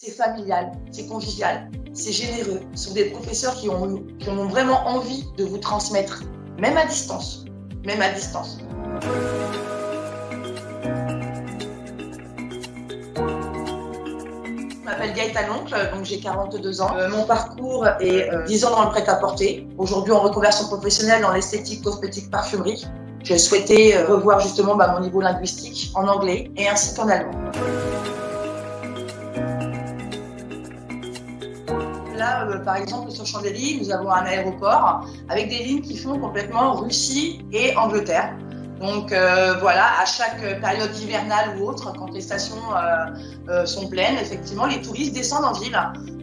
c'est familial, c'est convivial, c'est généreux. Ce sont des professeurs qui ont vraiment envie de vous transmettre, même à distance. Même à distance. Je m'appelle Gaëtane Oncle, donc j'ai 42 ans. Mon parcours est 10 ans dans le prêt-à-porter. Aujourd'hui en reconversion professionnelle dans l'esthétique, cosmétique, parfumerie. J'ai souhaité revoir justement mon niveau linguistique en anglais et ainsi qu'en allemand. Là, par exemple, sur Chambéry, nous avons un aéroport avec des lignes qui font complètement Russie et Angleterre. Donc voilà, à chaque période hivernale ou autre, quand les stations sont pleines, effectivement, les touristes descendent en ville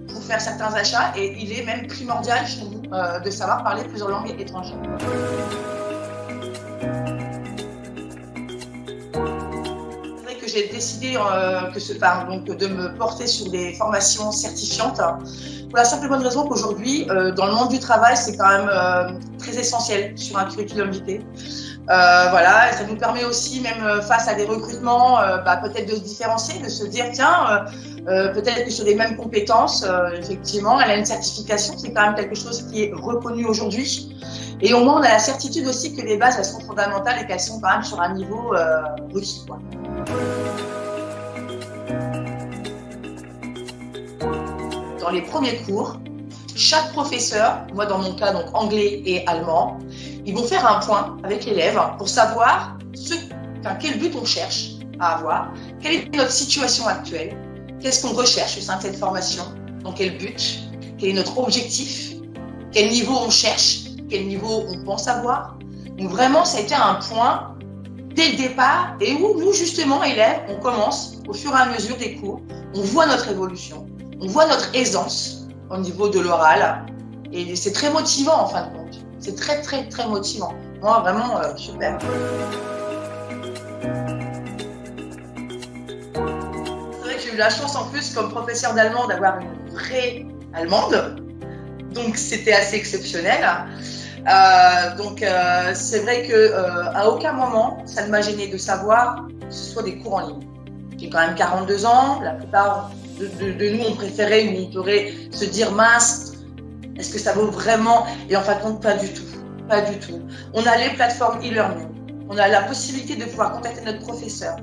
pour faire certains achats et il est même primordial chez nous de savoir parler plusieurs langues étrangères. C'est vrai que j'ai décidé de me porter sur des formations certifiantes pour la simple et bonne raison qu'aujourd'hui, dans le monde du travail, c'est quand même très essentiel sur un curriculum vitae. Voilà, et ça nous permet aussi, même face à des recrutements, peut-être de se différencier, de se dire tiens, peut-être que sur les mêmes compétences, effectivement, elle a une certification, c'est quand même quelque chose qui est reconnu aujourd'hui. Et au moins, on a la certitude aussi que les bases, elles sont fondamentales et qu'elles sont quand même sur un niveau requis, quoi. Dans les premiers cours, chaque professeur, moi dans mon cas donc anglais et allemand, ils vont faire un point avec l'élève pour savoir quel but on cherche à avoir, quelle est notre situation actuelle, qu'est-ce qu'on recherche au sein de cette formation, dans quel but, quel est notre objectif, quel niveau on cherche, quel niveau on pense avoir. Donc vraiment, ça a été un point dès le départ et où nous justement, élèves, on commence au fur et à mesure des cours, on voit notre évolution, on voit notre aisance au niveau de l'oral et c'est très motivant en fin de compte. C'est très, très, très motivant. Moi, vraiment, super. C'est vrai que j'ai eu la chance en plus, comme professeur d'allemand, d'avoir une vraie allemande. Donc, c'était assez exceptionnel. C'est vrai qu'à aucun moment, ça ne m'a gêné de savoir que ce soit des cours en ligne. J'ai quand même 42 ans. La plupart de nous, on préférait ou on pourrait se dire mince, est-ce que ça vaut vraiment? Et en fin de compte, pas du tout. Pas du tout. On a les plateformes e-learning. On a la possibilité de pouvoir contacter notre professeur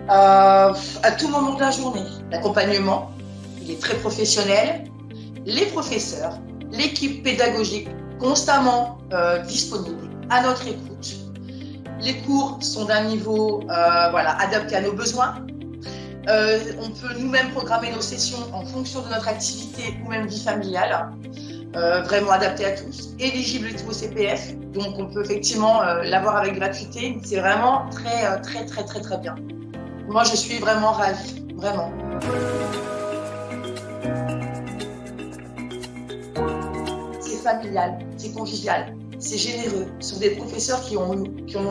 à tout moment de la journée. L'accompagnement, il est très professionnel. Les professeurs, l'équipe pédagogique, constamment disponible à notre écoute. Les cours sont d'un niveau adapté à nos besoins. On peut nous-mêmes programmer nos sessions en fonction de notre activité ou même vie familiale. Vraiment adapté à tous, éligible au CPF, donc on peut effectivement l'avoir avec gratuité. C'est vraiment très, très, très, très, très bien. Moi, je suis vraiment ravie, vraiment. C'est familial, c'est convivial, c'est généreux. Ce sont des professeurs qui ont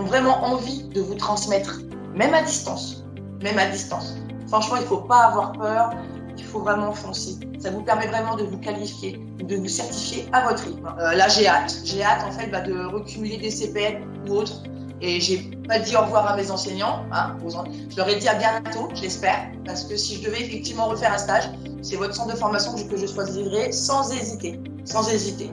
vraiment envie de vous transmettre, même à distance. Même à distance. Franchement, il ne faut pas avoir peur. Il faut vraiment foncer. Ça vous permet vraiment de vous qualifier, de vous certifier à votre rythme. Là, j'ai hâte en fait de recumuler des CPF ou autres. Et j'ai pas dit au revoir à mes enseignants. Je leur ai dit à bientôt, j'espère, parce que si je devais effectivement refaire un stage, c'est votre centre de formation que je choisirais sans hésiter, sans hésiter.